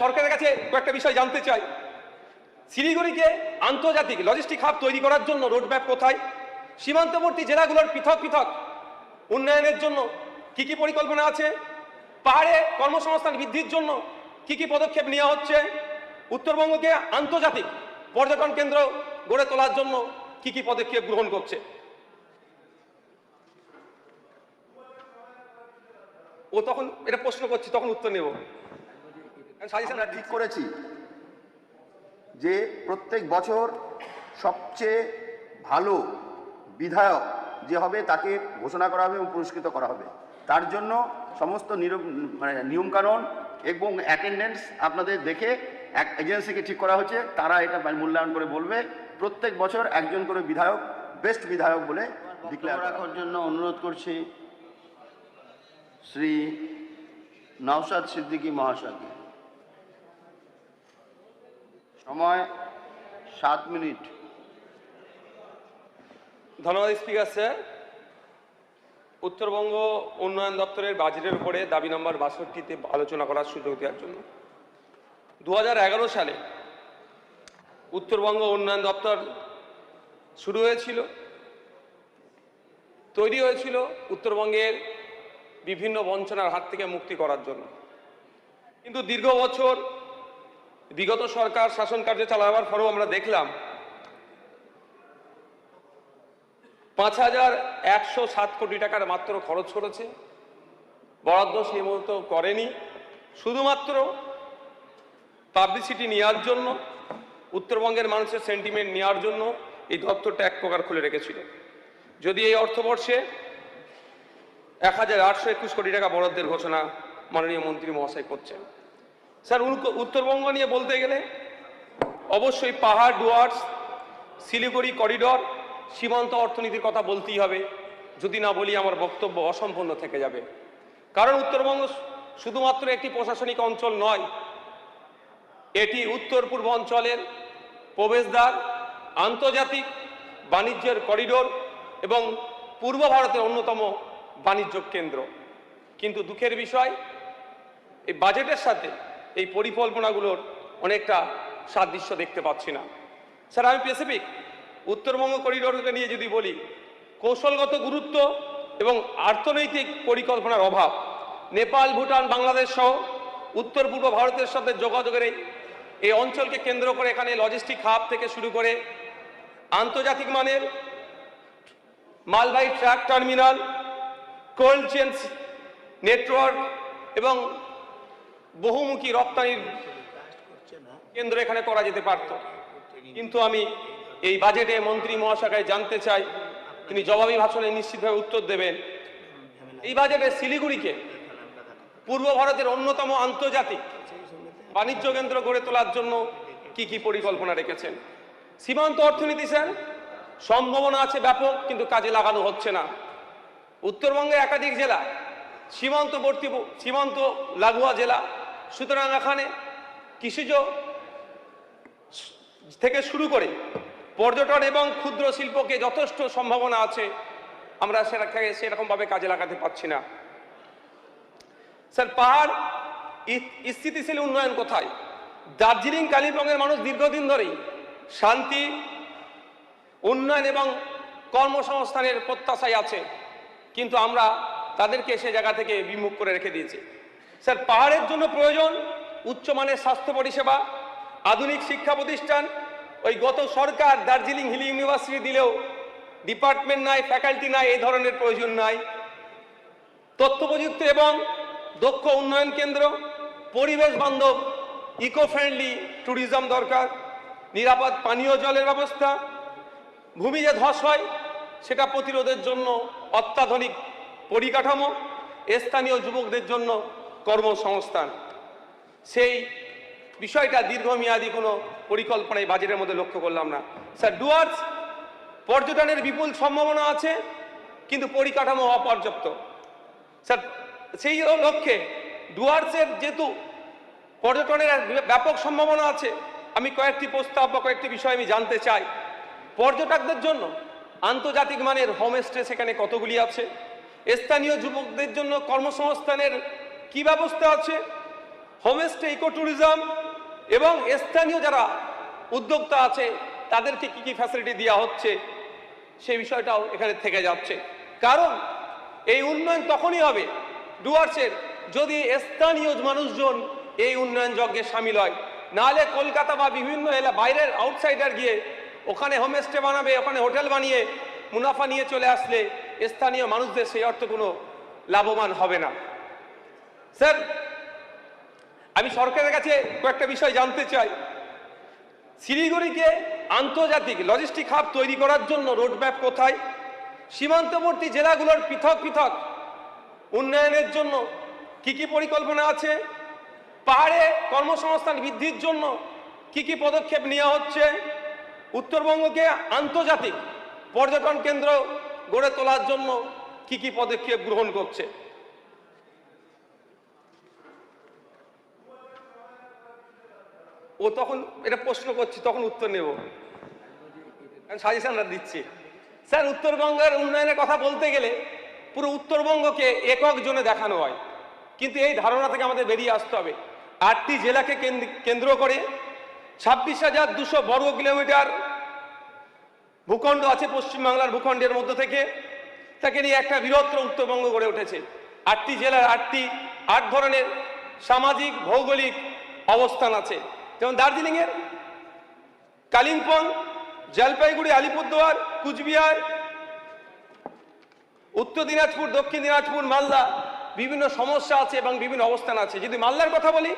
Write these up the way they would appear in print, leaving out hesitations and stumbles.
সরকারের কাছে কয়েকটা বিষয় জানতে চাই। শিলিগুড়িকে আন্তর্জাতিক লজিস্টিক হাব তৈরি করার জন্য রোডম্যাপ কোথায়? সীমান্তবর্তী জেলাগুলোর পৃথক পৃথক উন্নয়নের জন্য কি কি পরিকল্পনা আছে? পাহাড়ে কর্মসংস্থান বৃদ্ধির জন্য কি কি পদক্ষেপ নেওয়া হচ্ছে? উত্তরবঙ্গকে আন্তর্জাতিক পর্যটন কেন্দ্র গড়ে তোলার জন্য কি কি পদক্ষেপ গ্রহণ করছে? ও তখন এটা প্রশ্ন করছি, তখন উত্তর নেব। আমরা ঠিক করেছি যে প্রত্যেক বছর সবচেয়ে ভালো বিধায়ক যে হবে তাকে ঘোষণা করা হবে এবং পুরস্কৃত করা হবে। তার জন্য সমস্ত নিয়মকানুন এবং অ্যাটেন্ডেন্স আপনাদের দেখে এক এজেন্সিকে ঠিক করা হচ্ছে, তারা এটা মূল্যায়ন করে বলবে। প্রত্যেক বছর একজন করে বিধায়ক বেস্ট বিধায়ক বলে ডিক্লেয়ার রাখার জন্য অনুরোধ করছি শ্রী নওশাদ সিদ্দিকী মহাশয়কে। সময় 7 মিনিট। ধন্যবাদ স্পিকার স্যার। উত্তরবঙ্গ উন্নয়ন দপ্তরের বাজেটের উপরে দাবি নম্বর 62-তে আলোচনা করার সুযোগ দেওয়ার জন্য 2011 সালে উত্তরবঙ্গ উন্নয়ন দপ্তর শুরু হয়েছিল, তৈরি হয়েছিল উত্তরবঙ্গের বিভিন্ন বঞ্চনার হাত থেকে মুক্তি করার জন্য। কিন্তু দীর্ঘ বছর বিগত সরকার শাসন কার্য চালাবার পরেও আমরা দেখলাম 5107 কোটি টাকার মাত্র খরচ করেছে, বরাদ্দ সেই মতো করেনি। শুধুমাত্র পাবলিসিটি নেওয়ার জন্য, উত্তরবঙ্গের মানুষের সেন্টিমেন্ট নেওয়ার জন্য এই দপ্তরটা এক প্রকার খুলে রেখেছিল। যদি এই অর্থবর্ষে 1821 কোটি টাকা বরাদ্দের ঘোষণা মাননীয় মন্ত্রী মহাশয় করছেন। স্যার, উত্তরবঙ্গ নিয়ে বলতে গেলে অবশ্যই পাহাড়, ডুয়ার্স, শিলিগুড়ি করিডর, সীমান্ত অর্থনীতির কথা বলতেই হবে। যদি না বলি আমার বক্তব্য অসম্পূর্ণ থেকে যাবে। কারণ উত্তরবঙ্গ শুধুমাত্র একটি প্রশাসনিক অঞ্চল নয়, এটি উত্তর পূর্ব অঞ্চলের প্রবেশদ্বার, আন্তর্জাতিক বাণিজ্যের করিডোর এবং পূর্ব ভারতের অন্যতম বাণিজ্য কেন্দ্র। কিন্তু দুঃখের বিষয়, এই বাজেটের সাথে এই পরিকল্পনাগুলোর অনেকটা সাদৃশ্য দেখতে পাচ্ছি না। স্যার, আমি স্পেসিফিক উত্তরবঙ্গ করিডোরকে নিয়ে যদি বলি, কৌশলগত গুরুত্ব এবং অর্থনৈতিক পরিকল্পনার অভাব, নেপাল, ভুটান, বাংলাদেশ সহ উত্তর পূর্ব ভারতের সাথে যোগাযোগের এই অঞ্চলকে কেন্দ্র করে এখানে লজিস্টিক হাব থেকে শুরু করে আন্তর্জাতিক মানের মালবাহী truck terminal, cold chain network এবং বহুমুখী রপ্তানির কেন্দ্র এখানে করা যেতে পারত। কিন্তু আমি এই বাজেটে মন্ত্রী মহাশয়কে জানতে চাই, তিনি জবাবি ভাষণে নিশ্চিতভাবে উত্তর দেবেন, এই বাজেটে শিলিগুড়িকে পূর্ব ভারতের অন্যতম আন্তর্জাতিক বাণিজ্য কেন্দ্র গড়ে তোলার জন্য কি কি পরিকল্পনা রেখেছেন। সীমান্ত অর্থনীতি স্যার, সম্ভাবনা আছে ব্যাপক, কিন্তু কাজে লাগানো হচ্ছে না। উত্তরবঙ্গে একাধিক জেলা সীমান্ত লাগোয়া জেলা, সুতরাং এখানে কৃষিজ থেকে শুরু করে পর্যটন এবং ক্ষুদ্র শিল্পকে যথেষ্ট সম্ভাবনা আছে, আমরা সেরকমভাবে কাজে লাগাতে পারছি না। স্যার, পাহাড় স্থিতিশীল উন্নয়ন কোথায়? দার্জিলিং, কালিম্পংয়ের মানুষ দীর্ঘদিন ধরেই শান্তি, উন্নয়ন এবং কর্মসংস্থানের প্রত্যাশায় আছে, কিন্তু আমরা তাদেরকে সে জায়গা থেকে বিমুখ করে রেখে দিয়েছি। স্যার, পাহাড়ের জন্য প্রয়োজন উচ্চমানের স্বাস্থ্য পরিষেবা, আধুনিক শিক্ষা প্রতিষ্ঠান। ওই গত সরকার দার্জিলিং হিল ইউনিভার্সিটি দিলেও ডিপার্টমেন্ট নাই, ফ্যাকাল্টি নাই, এই ধরনের প্রয়োজন নাই। তথ্য প্রযুক্তি এবং দক্ষ উন্নয়ন কেন্দ্র, পরিবেশ বান্ধব ইকো ফ্রেন্ডলি ট্যুরিজম দরকার, নিরাপদ পানীয় জলের ব্যবস্থা, ভূমি যে ধস হয় সেটা প্রতিরোধের জন্য অত্যাধুনিক পরিকাঠামো, স্থানীয় যুবকদের জন্য কর্মসংস্থান। সেই বিষয়টা দীর্ঘমেয়াদী কোনো পরিকল্পনায় বাজেটের মধ্যে লক্ষ্য করলাম না। স্যার, ডুয়ার্স পর্যটনের বিপুল সম্ভাবনা আছে, কিন্তু পরিকাঠামো অপর্যাপ্ত। স্যার, সেই লক্ষ্যে ডুয়ার্সের যেহেতু পর্যটনের ব্যাপক সম্ভাবনা আছে, আমি কয়েকটি প্রস্তাব বা কয়েকটি বিষয় আমি জানতে চাই। পর্যটকদের জন্য আন্তর্জাতিক মানের হোমস্টে সেখানে কতগুলি আছে? স্থানীয় যুবকদের জন্য কর্মসংস্থানের কি ব্যবস্থা আছে? হোমস্টে, ইকো ট্যুরিজম এবং স্থানীয় যারা উদ্যোক্তা আছে তাদেরকে কি কি ফ্যাসিলিটি দেওয়া হচ্ছে সেই বিষয়টাও এখানে থেকে যাচ্ছে। কারণ এই উন্নয়ন তখনই হবে ডুয়ার্সের যদি স্থানীয় মানুষজন এই উন্নয়ন যজ্ঞে সামিল হয়। নাহলে কলকাতা বা বিভিন্ন বাইরের আউটসাইডার গিয়ে ওখানে হোমস্টে বানাবে, ওখানে হোটেল বানিয়ে মুনাফা নিয়ে চলে আসলে স্থানীয় মানুষদের সেই অর্থে কোনো লাভবান হবে না। স্যার, আমি সরকারের কাছে কয়েকটা বিষয় জানতে চাই। শিলিগুড়িকে আন্তর্জাতিক লজিস্টিক হাব তৈরি করার জন্য রোডম্যাপ কোথায়? সীমান্তবর্তী জেলাগুলোর পৃথক পৃথক উন্নয়নের জন্য কি কি পরিকল্পনা আছে? পাহাড়ে কর্মসংস্থান বৃদ্ধির জন্য কি কি পদক্ষেপ নেওয়া হচ্ছে? উত্তরবঙ্গকে আন্তর্জাতিক পর্যটন কেন্দ্র গড়ে তোলার জন্য কি কি পদক্ষেপ গ্রহণ করছে? ও তখন এটা প্রশ্ন করছি, তখন উত্তর নেব, সাজেশন দিচ্ছি। স্যার, উত্তরবঙ্গের উন্নয়নের কথা বলতে গেলে পুরো উত্তরবঙ্গকে একক জনে দেখানো হয়, কিন্তু এই ধারণা থেকে আমাদের বেরিয়ে আসতে হবে। 8টি জেলাকে কেন্দ্র করে 26,200 বর্গ কিলোমিটার ভূখণ্ড আছে পশ্চিমবাংলার ভূখণ্ডের মধ্য থেকে, তাকে নিয়ে একটা বৃহত্তর উত্তরবঙ্গ গড়ে উঠেছে। 8টি জেলার 8 ধরনের সামাজিক ভৌগোলিক অবস্থান আছে, যেমন দার্জিলিংয়ের কালিম্পং, জলপাইগুড়ি, আলিপুরদুয়ার, কুচবিহার, উত্তর দিনাজপুর, দক্ষিণ দিনাজপুর, মালদা বিভিন্ন সমস্যা আছে এবং বিভিন্ন অবস্থান আছে। যদি মালদার কথা বলি,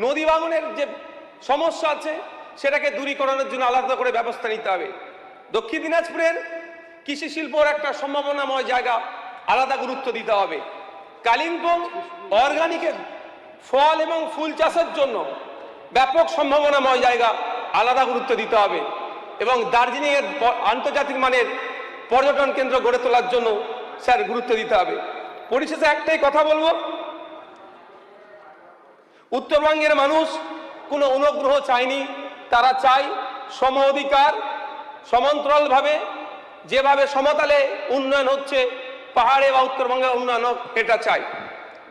নদী ভাঙনের যে সমস্যা আছে সেটাকে দূরীকরণের জন্য আলাদা করে ব্যবস্থা নিতে হবে। দক্ষিণ দিনাজপুরের কৃষি শিল্পর একটা সম্ভাবনাময় জায়গা, আলাদা গুরুত্ব দিতে হবে। কালিম্পং অর্গানিকের ফল এবং ফুল চাষের জন্য ব্যাপক সম্ভাবনাময় জায়গা, আলাদা গুরুত্ব দিতে হবে। এবং দার্জিলিংয়ের আন্তর্জাতিক মানের পর্যটন কেন্দ্র গড়ে তোলার জন্য স্যার গুরুত্ব দিতে হবে। পরিশেষে একটাই কথা বলবো, উত্তরবঙ্গের মানুষ কোনো অনুগ্রহ চায়নি, তারা চায় সম অধিকার। সমান্তরালভাবে যেভাবে সমতলে উন্নয়ন হচ্ছে, পাহাড়ে বা উত্তরবঙ্গের উন্নয়ন হোক, এটা চাই।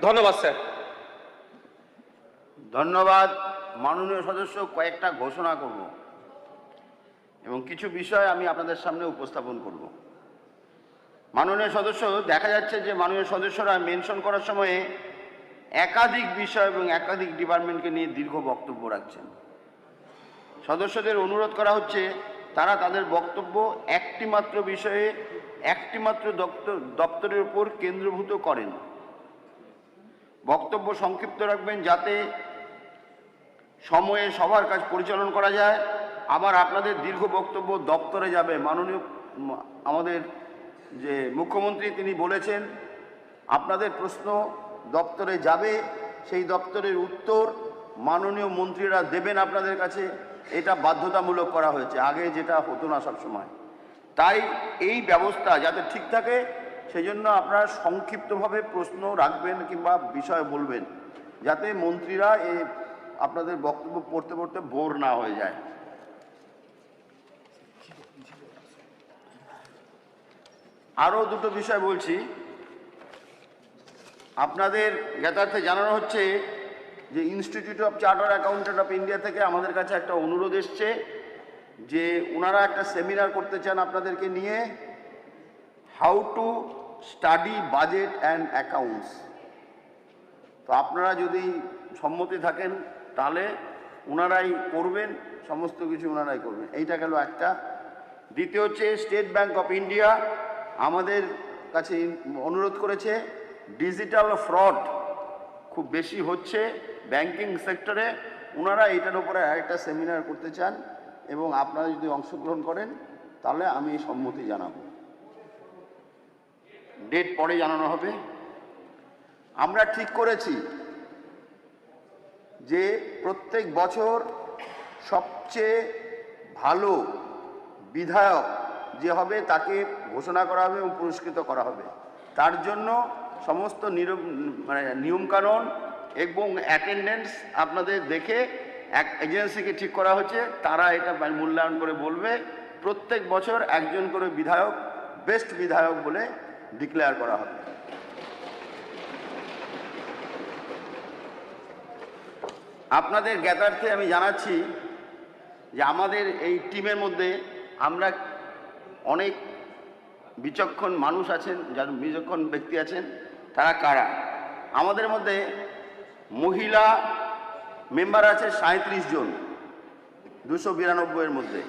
ধন্যবাদ স্যার। ধন্যবাদ মাননীয় সদস্য। কয়েকটা ঘোষণা করব এবং কিছু বিষয় আমি আপনাদের সামনে উপস্থাপন করব। মাননীয় সদস্য, দেখা যাচ্ছে যে মাননীয় সদস্যরা মেনশন করার সময়ে একাধিক বিষয় এবং একাধিক ডিপার্টমেন্টকে নিয়ে দীর্ঘ বক্তব্য রাখছেন। সদস্যদের অনুরোধ করা হচ্ছে তারা তাদের বক্তব্য একটি মাত্র বিষয়ে, একটি মাত্র দপ্তরের উপর কেন্দ্রীভূত করেন। বক্তব্য সংক্ষিপ্ত রাখবেন যাতে সময়ে সবার কাজ পরিচালন করা যায়। আবার আপনাদের দীর্ঘ বক্তব্য দপ্তরে যাবে। মাননীয় আমাদের যে মুখ্যমন্ত্রী তিনি বলেছেন আপনাদের প্রশ্ন দপ্তরে যাবে, সেই দপ্তরের উত্তর মাননীয় মন্ত্রীরা দেবেন আপনাদের কাছে। এটা বাধ্যতামূলক করা হয়েছে, আগে যেটা হতো না সবসময়। তাই এই ব্যবস্থা যাতে ঠিক থাকে সেই জন্য আপনারা সংক্ষিপ্তভাবে প্রশ্ন রাখবেন কিংবা বিষয় বলবেন, যাতে মন্ত্রীরা আপনাদের বক্তব্য পড়তে পড়তে বোর না হয়ে যায়। আরও দুটো বিষয় বলছি। আপনাদের জ্ঞাতার্থে জানানো হচ্ছে যে institute of chartered accountant of India থেকে আমাদের কাছে একটা অনুরোধ এসছে যে ওনারা একটা সেমিনার করতে চান আপনাদেরকে নিয়ে, how to study budget and accounts. তো আপনারা যদি সম্মতি থাকেন তাহলে ওনারাই করবেন, সমস্ত কিছু ওনারাই করবেন। এইটা গেল একটা। দ্বিতীয় হচ্ছে স্টেট ব্যাংক অফ ইন্ডিয়া আমাদের কাছে অনুরোধ করেছে, ডিজিটাল ফ্রড খুব বেশি হচ্ছে ব্যাংকিং সেক্টরে, ওনারা এটার উপরে আরেকটা সেমিনার করতে চান এবং আপনারা যদি অংশগ্রহণ করেন তাহলে আমি সম্মতি জানাবো। ডেট পরে জানানো হবে। আমরা ঠিক করেছি যে প্রত্যেক বছর সবচেয়ে ভালো বিধায়ক যে হবে তাকে ঘোষণা করা হবে এবং পুরস্কৃত করা হবে। তার জন্য সমস্ত নিয়মকানুন এবং অ্যাটেন্ডেন্স আপনাদের দেখে এক এজেন্সিকে ঠিক করা হচ্ছে, তারা এটা মূল্যায়ন করে বলবে। প্রত্যেক বছর একজন করে বিধায়ক বেস্ট বিধায়ক বলে ডিক্লেয়ার করা হবে। আপনাদের জ্ঞাতার্থে আমি জানাচ্ছি যে আমাদের এই টিমের মধ্যে আমরা অনেক বিচক্ষণ মানুষ আছেন, যারা বিচক্ষণ ব্যক্তি আছেন, তারা কারা। আমাদের মধ্যে মহিলা মেম্বার আছে 37 জন 292-এর মধ্যে।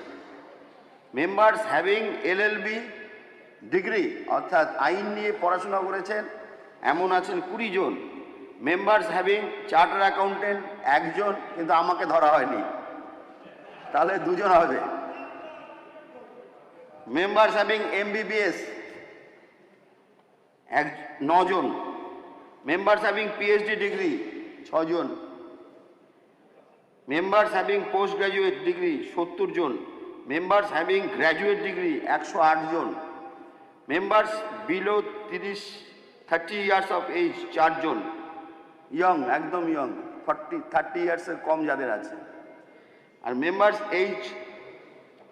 মেম্বার্স হ্যাভিং LLB ডিগ্রি অর্থাৎ আইন নিয়ে পড়াশোনা করেছেন এমন আছেন 20 জন। মেম্বার্স হ্যাভিং চার্টার অ্যাকাউন্টেন্ট 1 জন, কিন্তু আমাকে ধরা হয়নি, তাহলে 2 জন হবে। মেম্বার্স হ্যাভিং MBBS 9 জন। মেম্বার্স হ্যাভিং PhD ডিগ্রি 6 জন। Members having post graduate degree 70 জন। মেম্বার্স হ্যাভিং গ্র্যাজুয়েট ডিগ্রি 108 জন। Members below 30 years of age 4 জন। ইয়ং, একদম ইয়ং, 30 ইয়ার্সের কম যাদের আছে। আর members age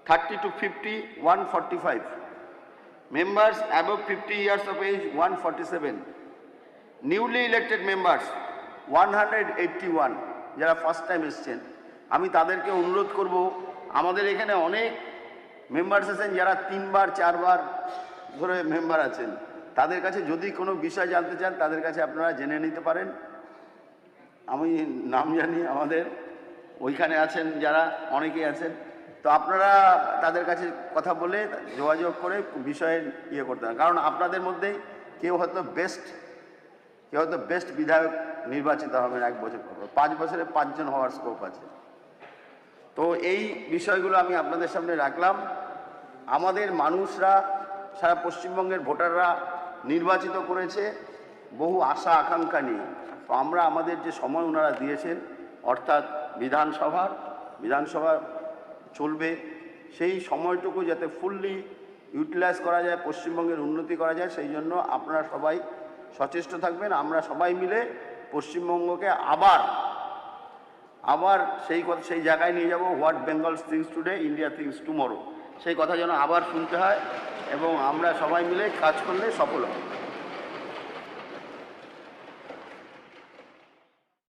30 to 50 145। Members above 50 years of age 147। Newly elected members 181, যারা ফার্স্ট টাইম এসছেন। আমি তাদেরকে অনুরোধ করব, আমাদের এখানে অনেক মেম্বার্স আছেন যারা 3 বার 4 বার ধরে মেম্বার আছেন, তাদের কাছে যদি কোনো বিষয় জানতে চান তাদের কাছে আপনারা জেনে নিতে পারেন। আমি নাম জানি, আমাদের ওইখানে আছেন যারা, অনেকেই আছেন, তো আপনারা তাদের কাছে কথা বলে যোগাযোগ করে বিষয়ে ইয়ে করতে পারেন। কারণ আপনাদের মধ্যেই কেউ হয়তো বেস্ট বিধায়ক নির্বাচিত হবেন 1 বছর পর, 5 বছরে 5 জন হওয়ার স্কোপ আছে। তো এই বিষয়গুলো আমি আপনাদের সামনে রাখলাম। আমাদের মানুষরা, সারা পশ্চিমবঙ্গের ভোটাররা নির্বাচিত করেছে বহু আশা আকাঙ্ক্ষা নিয়ে। তো আমরা আমাদের যে সময় ওনারা দিয়েছেন, অর্থাৎ বিধানসভা চলবে, সেই সময়টুকু যাতে ফুললি ইউটিলাইজ করা যায়, পশ্চিমবঙ্গের উন্নতি করা যায়, সেই জন্য আপনারা সবাই সচেষ্ট থাকবেন। আমরা সবাই মিলে পশ্চিমবঙ্গকে আবার সেই জায়গায় নিয়ে যাব, what Bengal things today India things tomorrow, সেই কথা যেন আবার শুনতে হয়, এবং আমরা সবাই মিলে কাজ করলে সফল হব।